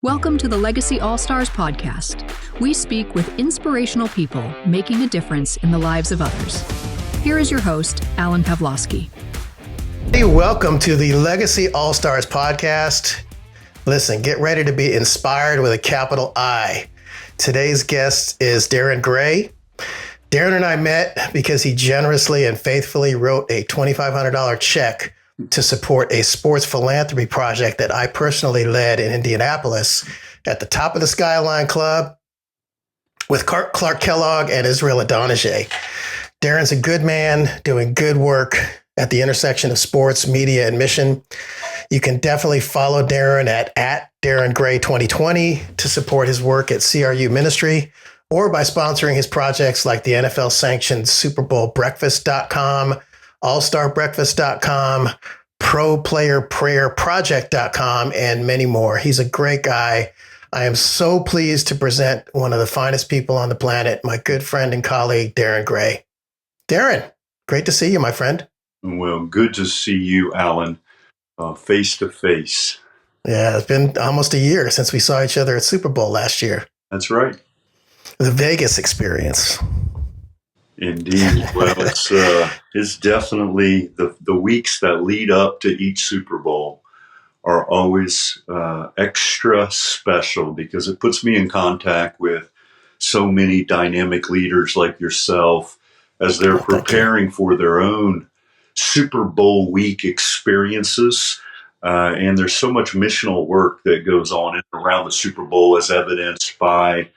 Welcome to the Legacy All-Stars podcast. We speak with inspirational people making a difference in the lives of others. Here is your host, Alan Pavlosky. Hey, welcome to the Legacy All-Stars podcast. Listen, get ready to be inspired with a capital I. Today's guest is Darrin Gray. Darrin and I met because he generously and faithfully wrote a $2,500 check to support a sports philanthropy project that I personally led in Indianapolis at the Top of the Skyline Club with Clark Kellogg and Israel Adonijah. Darrin's a good man doing good work at the intersection of sports, media, and mission. You can definitely follow Darrin at Darrin Gray 2020 to support his work at CRU Ministry, or by sponsoring his projects like the NFL-sanctioned Super Bowl Breakfast.com, allstarbreakfast.com, ProPlayerPrayerProject.com, and many more. He's a great guy. I am so pleased to present one of the finest people on the planet, my good friend and colleague, Darrin Gray. Darrin, great to see you, my friend. Well, good to see you, Alan, face to face. Yeah, it's been almost a year since we saw each other at Super Bowl last year. That's right. The Vegas experience. Indeed. Well, it's definitely the weeks that lead up to each Super Bowl are always extra special because it puts me in contact with so many dynamic leaders like yourself as they're preparing for their own Super Bowl week experiences. And there's so much missional work that goes on in and around the Super Bowl, as evidenced by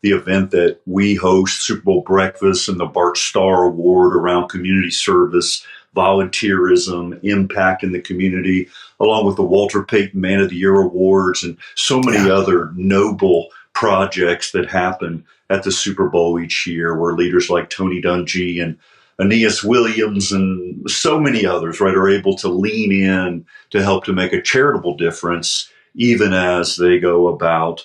the event that we host, Super Bowl Breakfast, and the Bart Starr Award around community service, volunteerism, impact in the community, along with the Walter Payton Man of the Year Awards, and so many other noble projects that happen at the Super Bowl each year, where leaders like Tony Dungy and Aeneas Williams and so many others, right, are able to lean in to help to make a charitable difference, even as they go about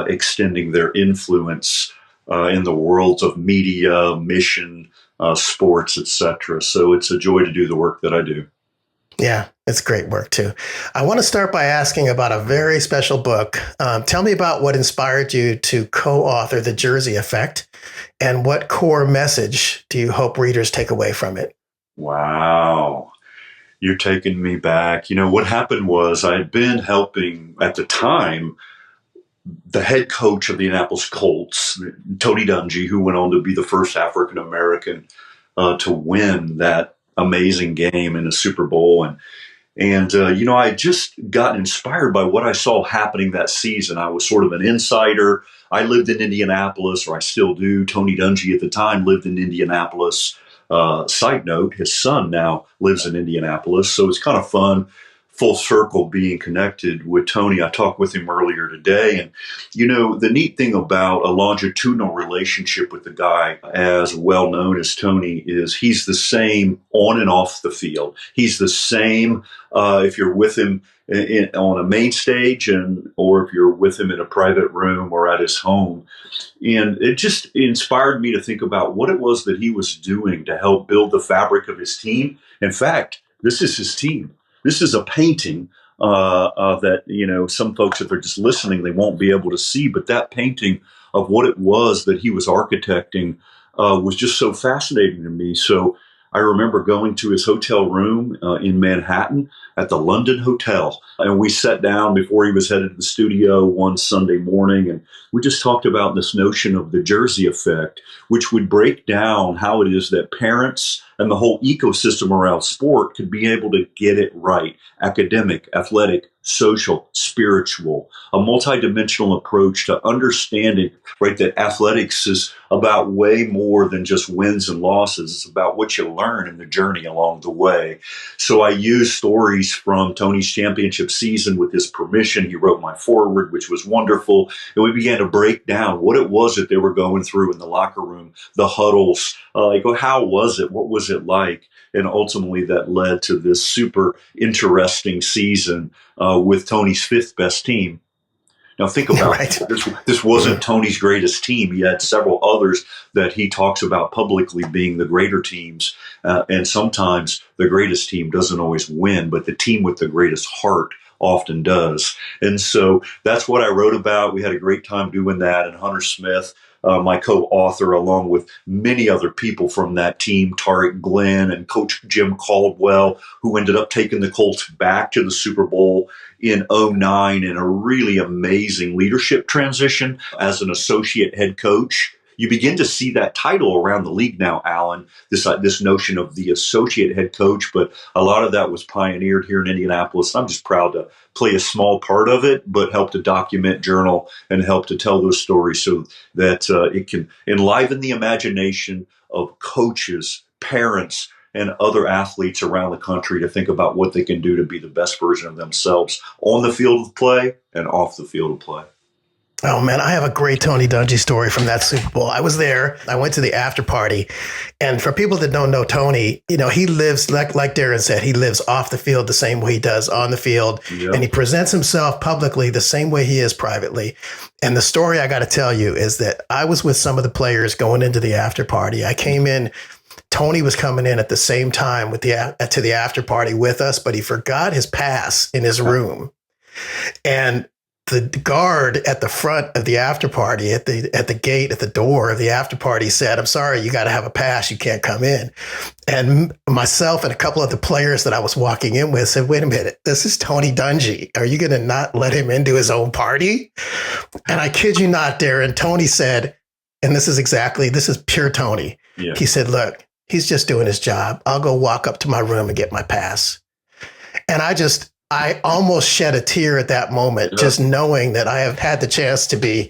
extending their influence in the worlds of media, mission, sports, etc. So it's a joy to do the work that I do. Yeah, it's great work too. I want to start by asking about a very special book. Tell me about what inspired you to co-author The Jersey Effect, and what core message do you hope readers take away from it? Wow. You're taking me back. You know, what happened was I had been helping at the time the head coach of the Indianapolis Colts, Tony Dungy, who went on to be the first African-American to win that amazing game in a Super Bowl. And you know, I had just gotten inspired by what I saw happening that season. I was sort of an insider. I lived in Indianapolis, or I still do. Tony Dungy at the time lived in Indianapolis. Side note, his son now lives in Indianapolis. So it's kind of fun, full circle, being connected with Tony. I talked with him earlier today. And, you know, the neat thing about a longitudinal relationship with the guy as well known as Tony is he's the same on and off the field. He's the same if you're with him on a main stage or if you're with him in a private room or at his home. And it just inspired me to think about what it was that he was doing to help build the fabric of his team. In fact, this is his team. This is a painting that, you know, some folks, if they're just listening, they won't be able to see. But that painting of what it was that he was architecting was just so fascinating to me. So I remember going to his hotel room in Manhattan at the London Hotel. And we sat down before he was headed to the studio one Sunday morning. And we just talked about this notion of the Jersey effect, which would break down how it is that parents and the whole ecosystem around sport could be able to get it right. Academic, athletic, social, spiritual, a multidimensional approach to understanding, right, that athletics is about way more than just wins and losses. It's about what you learn in the journey along the way. So I used stories from Tony's championship season. With his permission, he wrote my foreword, which was wonderful. And we began to break down what it was that they were going through in the locker room, the huddles, how was it? What was it like? And ultimately that led to this super interesting season with Tony's fifth best team. Now think about it. This wasn't Tony's greatest team. He had several others that he talks about publicly being the greater teams. And sometimes the greatest team doesn't always win, but the team with the greatest heart often does. And so that's what I wrote about. We had a great time doing that. And Hunter Smith, my co-author, along with many other people from that team, Tariq Glenn and Coach Jim Caldwell, who ended up taking the Colts back to the Super Bowl in '09 in a really amazing leadership transition as an associate head coach. You begin to see that title around the league now, Alan, this notion of the associate head coach, but a lot of that was pioneered here in Indianapolis. I'm just proud to play a small part of it, but help to document, journal, and help to tell those stories so that it can enliven the imagination of coaches, parents, and other athletes around the country to think about what they can do to be the best version of themselves on the field of play and off the field of play. Oh, man, I have a great Tony Dungy story from that Super Bowl. I was there. I went to the after party. And for people that don't know Tony, he lives, like Darrin said, he lives off the field the same way he does on the field. Yep. And he presents himself publicly the same way he is privately. And the story I got to tell you is that I was with some of the players going into the after party. I came in. Tony was coming in at the same time to the after party with us, but he forgot his pass in his room. And the guard at the front of the after party, at the gate, at the door of the after party said, "I'm sorry, you got to have a pass. You can't come in." And myself and a couple of the players that I was walking in with said, "Wait a minute, this is Tony Dungy. Are you going to not let him into his own party?" And I kid you not, Darrin, Tony said, and this is pure Tony. Yeah. He said, "Look, he's just doing his job. I'll go walk up to my room and get my pass." And I almost shed a tear at that moment, just knowing that I have had the chance to be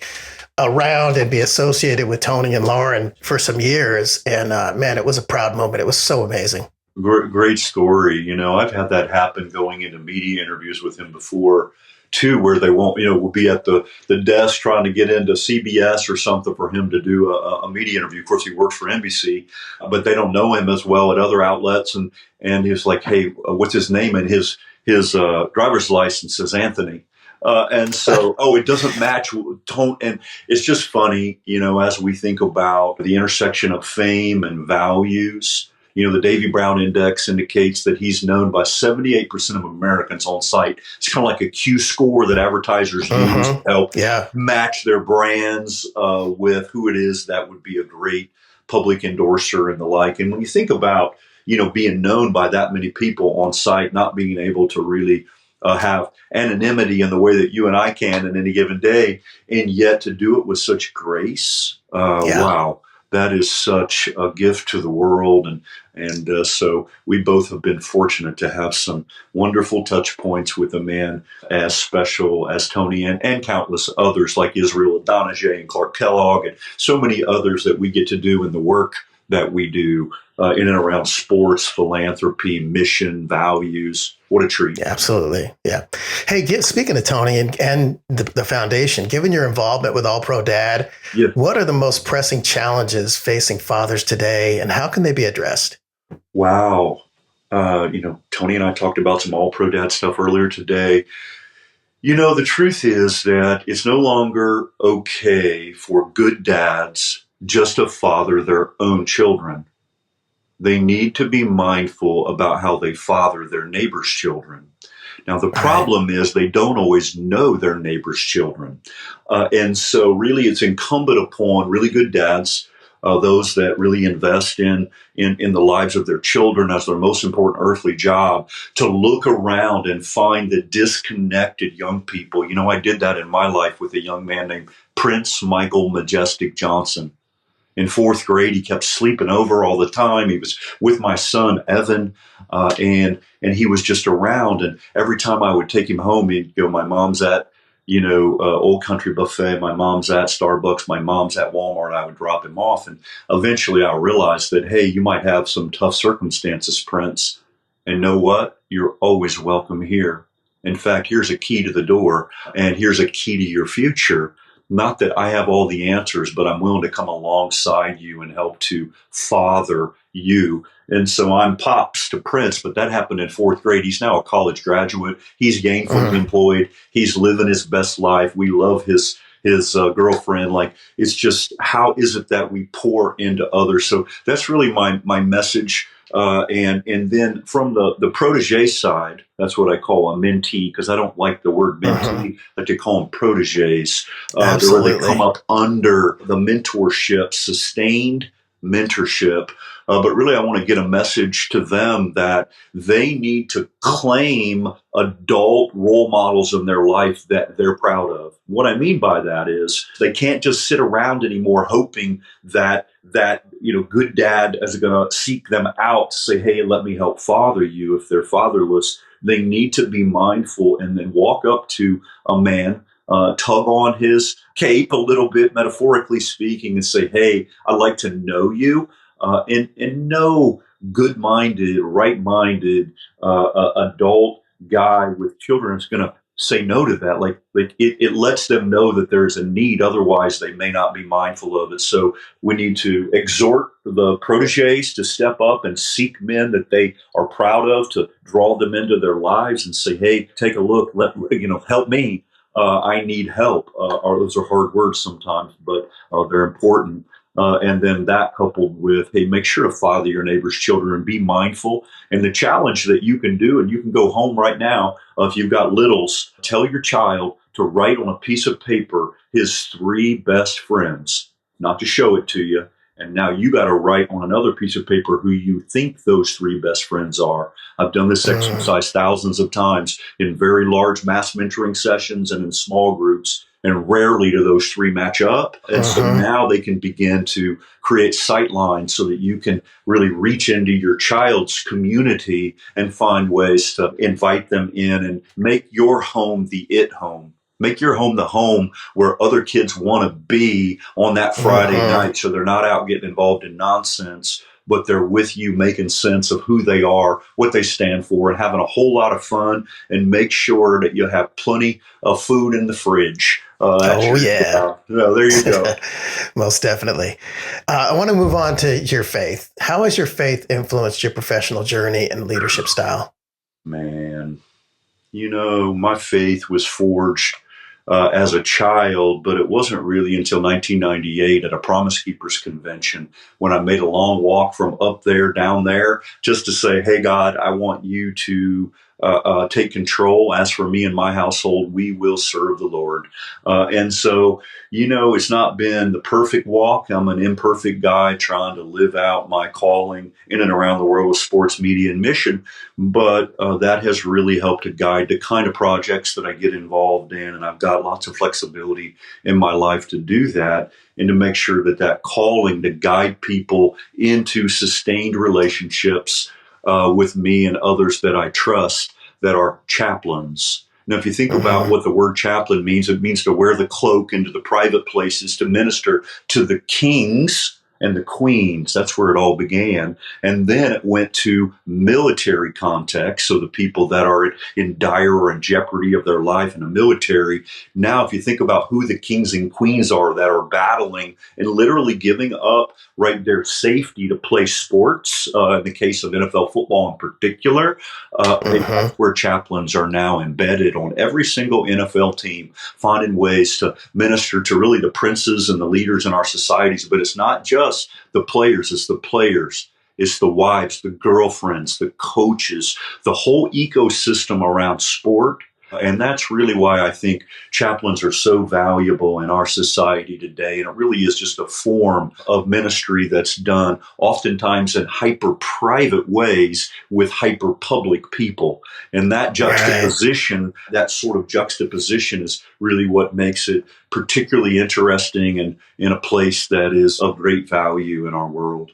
around and be associated with Tony and Lauren for some years. And man, it was a proud moment. It was so amazing. Great story. I've had that happen going into media interviews with him before too, where they won't, we'll be at the desk trying to get into CBS or something for him to do a media interview. Of course, he works for NBC, but they don't know him as well at other outlets. And he was like, "Hey, what's his name?" And his driver's license says Anthony. And so, it doesn't match tone. And it's just funny, as we think about the intersection of fame and values. The Davy Brown Index indicates that he's known by 78% of Americans on site. It's kind of like a Q score that advertisers use to help match their brands with who it is that would be a great public endorser and the like. And when you think about, being known by that many people on site, not being able to really have anonymity in the way that you and I can in any given day, and yet to do it with such grace. Wow. That is such a gift to the world. And so we both have been fortunate to have some wonderful touch points with a man as special as Tony and countless others like Israel Adonijah and Clark Kellogg and so many others that we get to do in the work that we do in and around sports, philanthropy, mission, values. What a treat. Yeah, absolutely. Yeah. Hey, speaking of Tony and the foundation, given your involvement with All Pro Dad, what are the most pressing challenges facing fathers today and how can they be addressed? Wow. Tony and I talked about some All Pro Dad stuff earlier today. The truth is that it's no longer okay for good dads just to father their own children. They need to be mindful about how they father their neighbor's children. Now, the problem is they don't always know their neighbor's children. And so really it's incumbent upon really good dads, those that really invest in the lives of their children as their most important earthly job, to look around and find the disconnected young people. I did that in my life with a young man named Prince Michael Majestic Johnson. In fourth grade, he kept sleeping over all the time. He was with my son, Evan, and he was just around. And every time I would take him home, he'd go, "My mom's at, Old Country Buffet. My mom's at Starbucks. My mom's at Walmart." I would drop him off. And eventually I realized that, hey, you might have some tough circumstances, Prince. And know what? You're always welcome here. In fact, here's a key to the door, and here's a key to your future. Not that I have all the answers, but I'm willing to come alongside you and help to father you. And so I'm Pops to Prince, but that happened in fourth grade. He's now a college graduate. He's gainfully employed. He's living his best life. We love his girlfriend. Like, it's just, how is it that we pour into others? So that's really my message And then from the protege side, that's what I call a mentee, because I don't like the word mentee. I like to call them proteges. Where they come up under the mentorship, sustained mentorship. But really, I want to get a message to them that they need to claim adult role models in their life that they're proud of. What I mean by that is they can't just sit around anymore hoping that good dad is going to seek them out to say, hey, let me help father you if they're fatherless. They need to be mindful and then walk up to a man, tug on his cape a little bit, metaphorically speaking, and say, hey, I'd like to know you. And no good-minded, right-minded adult guy with children is going to say no to that. Like it lets them know that there's a need. Otherwise, they may not be mindful of it. So we need to exhort the proteges to step up and seek men that they are proud of, to draw them into their lives and say, hey, take a look, help me. I need help. Those are hard words sometimes, but they're important. And then that coupled with, hey, make sure to father your neighbor's children and be mindful. And the challenge that you can do, and you can go home right now, if you've got littles, tell your child to write on a piece of paper his 3 best friends, not to show it to you. And now you got to write on another piece of paper who you think those 3 best friends are. I've done this exercise thousands of times in very large mass mentoring sessions and in small groups. And rarely do those 3 match up. And so now they can begin to create sight lines so that you can really reach into your child's community and find ways to invite them in and make your home the it home. Make your home the home where other kids want to be on that Friday night, so they're not out getting involved in nonsense, but they're with you making sense of who they are, what they stand for, and having a whole lot of fun. And make sure that you have plenty of food in the fridge. There you go. Most definitely. I want to move on to your faith. How has your faith influenced your professional journey and leadership style? Man, my faith was forged as a child, but it wasn't really until 1998 at a Promise Keepers convention when I made a long walk from up there down there just to say, hey, God, I want you to take control. As for me and my household, we will serve the Lord. And so, it's not been the perfect walk. I'm an imperfect guy trying to live out my calling in and around the world with sports, media, and mission. But that has really helped to guide the kind of projects that I get involved in. And I've got lots of flexibility in my life to do that and to make sure that calling to guide people into sustained relationships with me and others that I trust that are chaplains. Now, if you think about what the word chaplain means, it means to wear the cloak into the private places to minister to the kings and the queens. That's where it all began. And then it went to military context. So the people that are in dire or in jeopardy of their life in the military. Now, if you think about who the kings and queens are that are battling and literally giving up their safety to play sports, in the case of NFL football in particular, that's where chaplains are now embedded on every single NFL team, finding ways to minister to really the princes and the leaders in our societies. But it's not just the players, it's the players, it's the wives, the girlfriends, the coaches, the whole ecosystem around sport. And that's really why I think chaplains are so valuable in our society today. And it really is just a form of ministry that's done oftentimes in hyper-private ways with hyper-public people. And that juxtaposition, that sort of juxtaposition is really what makes it particularly interesting and in a place that is of great value in our world.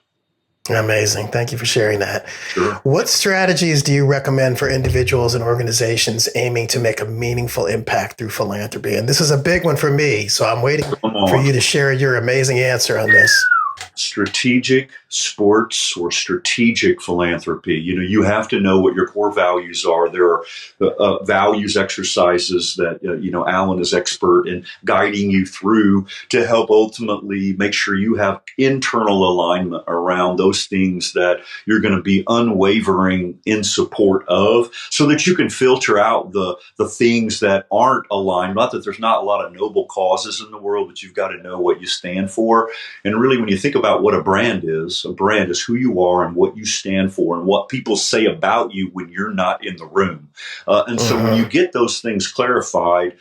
Amazing. Thank you for sharing that. Sure. What strategies do you recommend for individuals and organizations aiming to make a meaningful impact through philanthropy? And this is a big one for me, so I'm waiting for you to share your amazing answer on this. Strategic sports or strategic philanthropy. You have to know what your core values are. There are values exercises that, Alan is expert in guiding you through to help ultimately make sure you have internal alignment around those things that you're going to be unwavering in support of, so that you can filter out the things that aren't aligned. Not that there's not a lot of noble causes in the world, but you've got to know what you stand for. And really, when you think about about what a brand is who you are and what you stand for and what people say about you when you're not in the room. And so when you get those things clarified,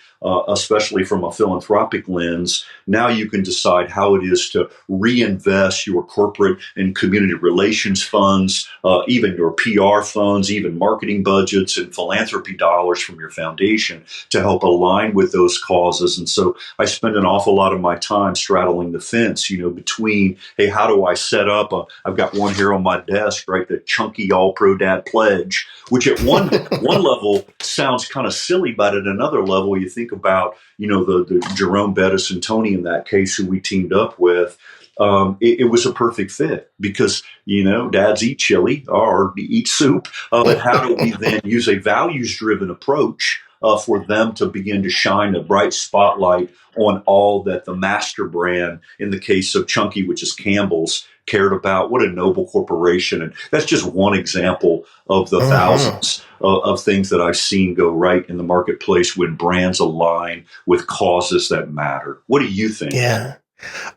especially from a philanthropic lens, now you can decide how it is to reinvest your corporate and community relations funds, even your PR funds, even marketing budgets and philanthropy dollars from your foundation to help align with those causes. And so I spend an awful lot of my time straddling the fence, between, hey, how do I set up I've got one here on my desk, right? The chunky All Pro Dad Pledge, which at one level sounds kind of silly, but at another level, you think about, the Jerome Bettis and Tony in that case, who we teamed up with. It was a perfect fit because, dads eat chili or eat soup. But how do we then use a values-driven approach for them to begin to shine a bright spotlight on all that the master brand, in the case of Chunky, which is Campbell's, cared about? What a noble corporation. And that's just one example of the thousands of things that I've seen go right in the marketplace when brands align with causes that matter. What do you think? Yeah.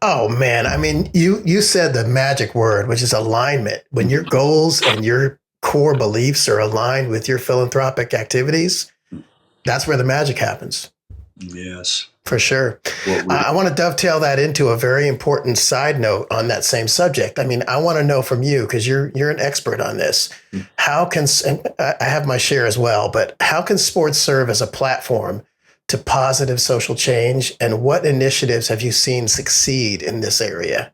Oh man, I mean, you said the magic word, which is alignment. When your goals and your core beliefs are aligned with your philanthropic activities, that's where the magic happens. Yes. For sure. I want to dovetail that into a very important side note on that same subject. I mean, I want to know from you, because you're an expert on this. How can, and I have my share as well, but how can sports serve as a platform to positive social change, and what initiatives have you seen succeed in this area?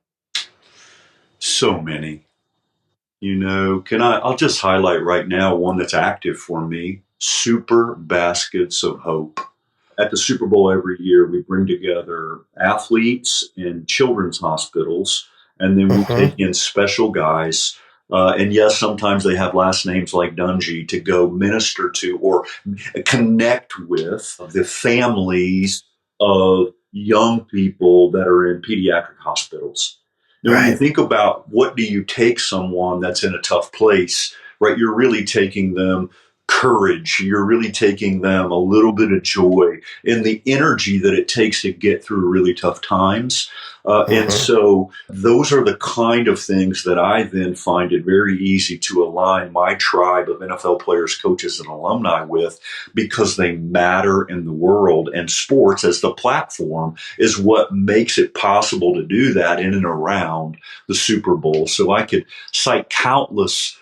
So many. I'll just highlight right now one that's active for me: Super Baskets of Hope. At the Super Bowl every year, we bring together athletes in children's hospitals, and then we take in special guys. And yes, sometimes they have last names like Dungy to go minister to or connect with the families of young people that are in pediatric hospitals. Now, when you think about what do you take someone that's in a tough place, right? You're really taking them courage. You're really taking them a little bit of joy and the energy that it takes to get through really tough times. And so those are the kind of things that I then find it very easy to align my tribe of NFL players, coaches, and alumni with, because they matter in the world. And sports as the platform is what makes it possible to do that in and around the Super Bowl. So I could cite countless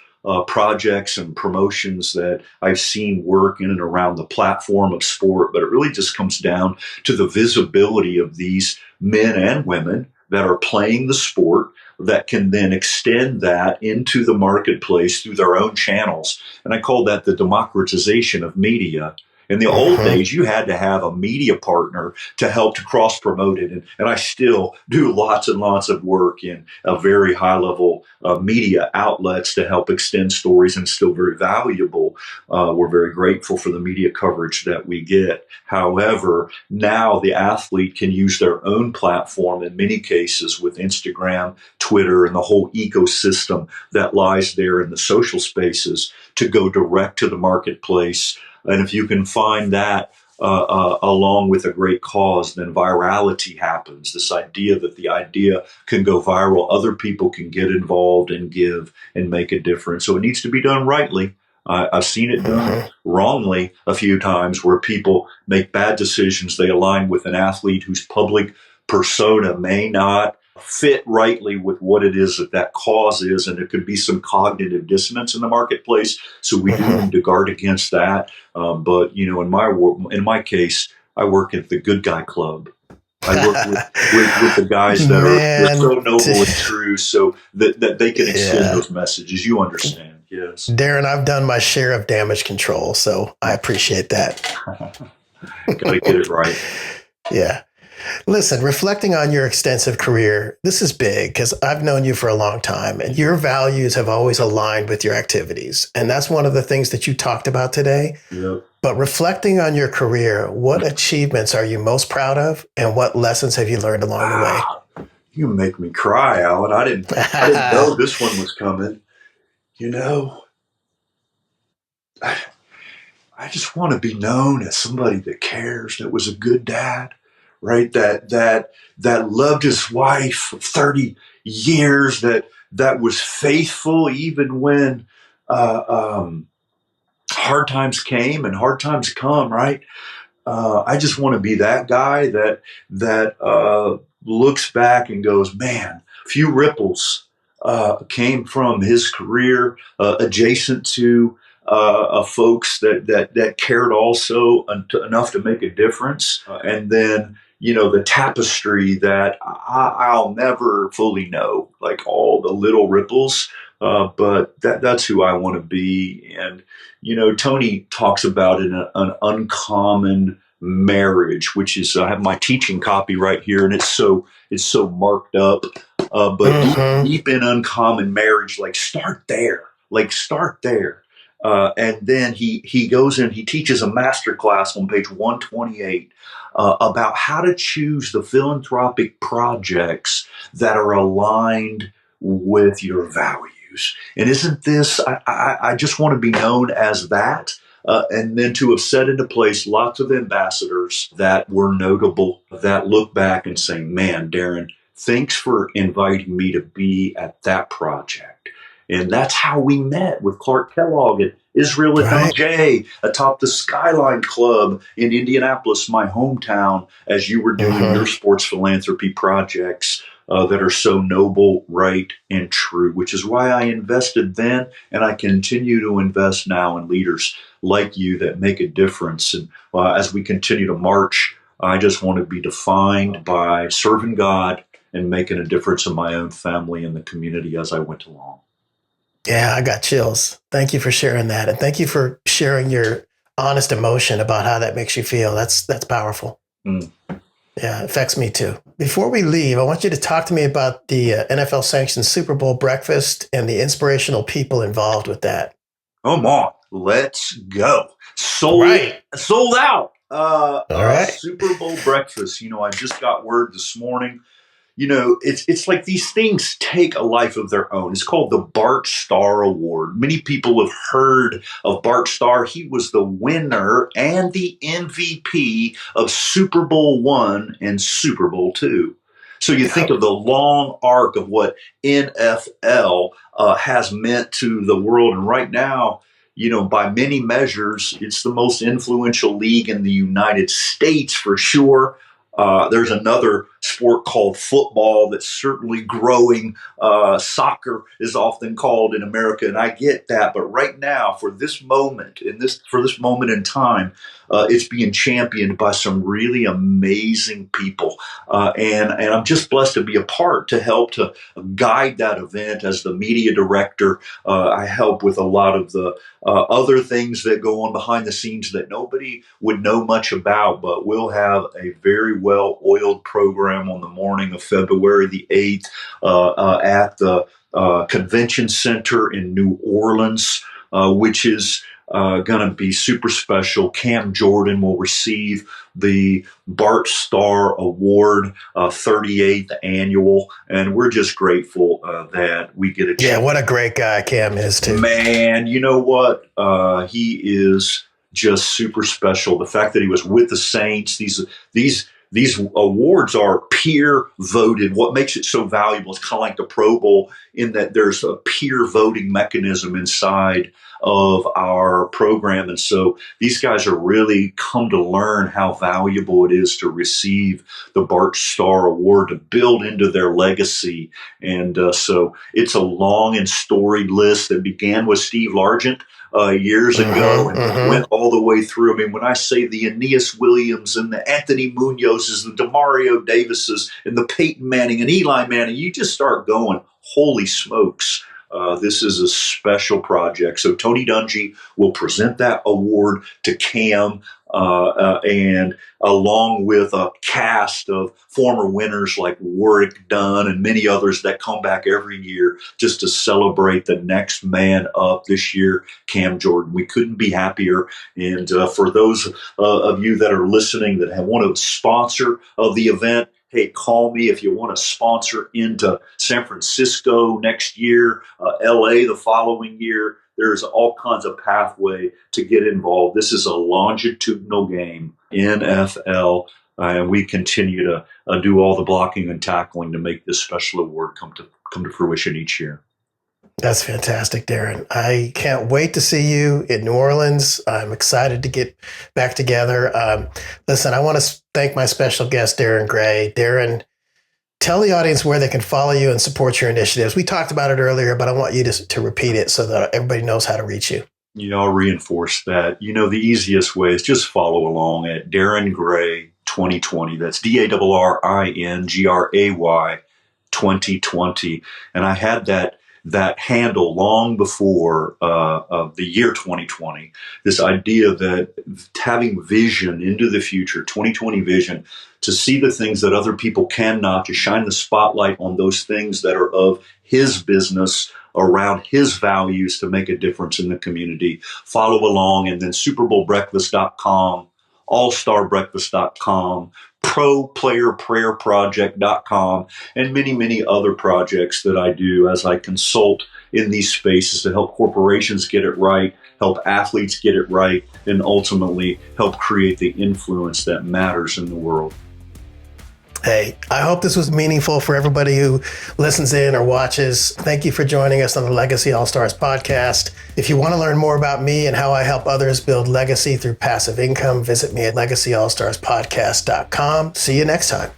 projects and promotions that I've seen work in and around the platform of sport, but it really just comes down to the visibility of these men and women that are playing the sport that can then extend that into the marketplace through their own channels. And I call that the democratization of media. In the old days, you had to have a media partner to help to cross-promote it. And I still do lots and lots of work in a very high-level media outlets to help extend stories, and still very valuable. We're very grateful for the media coverage that we get. However, now the athlete can use their own platform in many cases with Instagram, Twitter, and the whole ecosystem that lies there in the social spaces to go direct to the marketplace. And if you can find that along with a great cause, then virality happens. This idea that the idea can go viral, other people can get involved and give and make a difference. So it needs to be done rightly. I've seen it done wrongly a few times, where people make bad decisions. They align with an athlete whose public persona may not fit rightly with what it is that cause is, and there could be some cognitive dissonance in the marketplace. So we do need to guard against that. But in my case, I work at the Good Guy Club. I work with the guys that are so noble and true, so that they can extend those messages. You understand? Yes, Darrin, I've done my share of damage control, so I appreciate that. Got to get it right. Yeah. Listen, reflecting on your extensive career, this is big because I've known you for a long time, and your values have always aligned with your activities. And that's one of the things that you talked about today. Yep. But reflecting on your career, what achievements are you most proud of, and what lessons have you learned along the way? You make me cry, Alan. I didn't know this one was coming. I just want to be known as somebody that cares, that was a good dad, right? That loved his wife for 30 years, that was faithful even when hard times came and hard times come, right? I just want to be that guy that looks back and goes, man, few ripples came from his career adjacent to folks that cared also enough to make a difference, and then the tapestry that I'll never fully know, like all the little ripples. But that's who I want to be. And Tony talks about an uncommon marriage, which is I have my teaching copy right here, and it's so marked up. But deep in uncommon marriage, like start there, and then he goes in, he teaches a master class on page 128 about how to choose the philanthropic projects that are aligned with your values. And isn't this, I just want to be known as that. And then to have set into place lots of ambassadors that were notable, that look back and say, man, Darrin, thanks for inviting me to be at that project. And that's how we met with Clark Kellogg and Israel Adonjay atop the Skyline Club in Indianapolis, my hometown, as you were doing your sports philanthropy projects that are so noble, right, and true, which is why I invested then, and I continue to invest now in leaders like you that make a difference. And as we continue to march, I just want to be defined by serving God and making a difference in my own family and the community as I went along. Yeah, I got chills. Thank you for sharing that. And thank you for sharing your honest emotion about how that makes you feel. That's powerful. Yeah, it affects me too. Before we leave, I want you to talk to me about the NFL-sanctioned Super Bowl Breakfast and the inspirational people involved with that. Come on, let's go. Sold out. All right. Super Bowl Breakfast. I just got word this morning. It's like these things take a life of their own. It's called the Bart Starr Award. Many people have heard of Bart Starr. He was the winner and the MVP of Super Bowl I and Super Bowl II. So you think of the long arc of what NFL has meant to the world. And right now, by many measures, it's the most influential league in the United States for sure. There's another sport called football that's certainly growing. Soccer is often called in America, and I get that. But right now, for this moment in time, it's being championed by some really amazing people, and I'm just blessed to be a part to help to guide that event as the media director. I help with a lot of the other things that go on behind the scenes that nobody would know much about, but we'll have a very well-oiled program on the morning of February the 8th at the Convention Center in New Orleans, which is going to be super special. Cam Jordan will receive the Bart Starr Award, 38th annual, and we're just grateful that we get a chance. Yeah, what a great guy Cam is too. Man, you know what? He is just super special. The fact that he was with the Saints, these awards are peer voted. What makes it so valuable is kind of like the Pro Bowl in that there's a peer voting mechanism inside of our program. And so these guys are really come to learn how valuable it is to receive the Bart Starr Award to build into their legacy. And so it's a long and storied list that began with Steve Largent years ago and went all the way through. I mean, when I say the Aeneas Williams and the Anthony Munozes, the DeMario Davises and the Peyton Manning and Eli Manning, you just start going, holy smokes. This is a special project. So Tony Dungy will present that award to Cam, and along with a cast of former winners like Warwick Dunn and many others that come back every year just to celebrate the next man up this year, Cam Jordan. We couldn't be happier. And for those of you that are listening that want to sponsor of the event, hey, call me if you want to sponsor into San Francisco next year, LA the following year. There's all kinds of pathway to get involved. This is a longitudinal game, NFL And we continue to do all the blocking and tackling to make this special award come to fruition each year. That's fantastic, Darrin. I can't wait to see you in New Orleans. I'm excited to get back together. Listen, I want to thank my special guest, Darrin Gray. Darrin, tell the audience where they can follow you and support your initiatives. We talked about it earlier, but I want you to repeat it so that everybody knows how to reach you. I'll reinforce that. The easiest way is just follow along at Darrin Gray 2020. That's DARRINGRAY 2020. And I had that handle long before the year 2020, this idea that having vision into the future, 2020 vision, to see the things that other people cannot, to shine the spotlight on those things that are of his business, around his values, to make a difference in the community. Follow along, and then SuperBowlBreakfast.com, AllStarBreakfast.com, ProPlayerPrayerProject.com, and many, many other projects that I do as I consult in these spaces to help corporations get it right, help athletes get it right, and ultimately help create the influence that matters in the world. Hey, I hope this was meaningful for everybody who listens in or watches. Thank you for joining us on the Legacy All-Stars podcast. If you want to learn more about me and how I help others build legacy through passive income, visit me at legacyallstarspodcast.com. See you next time.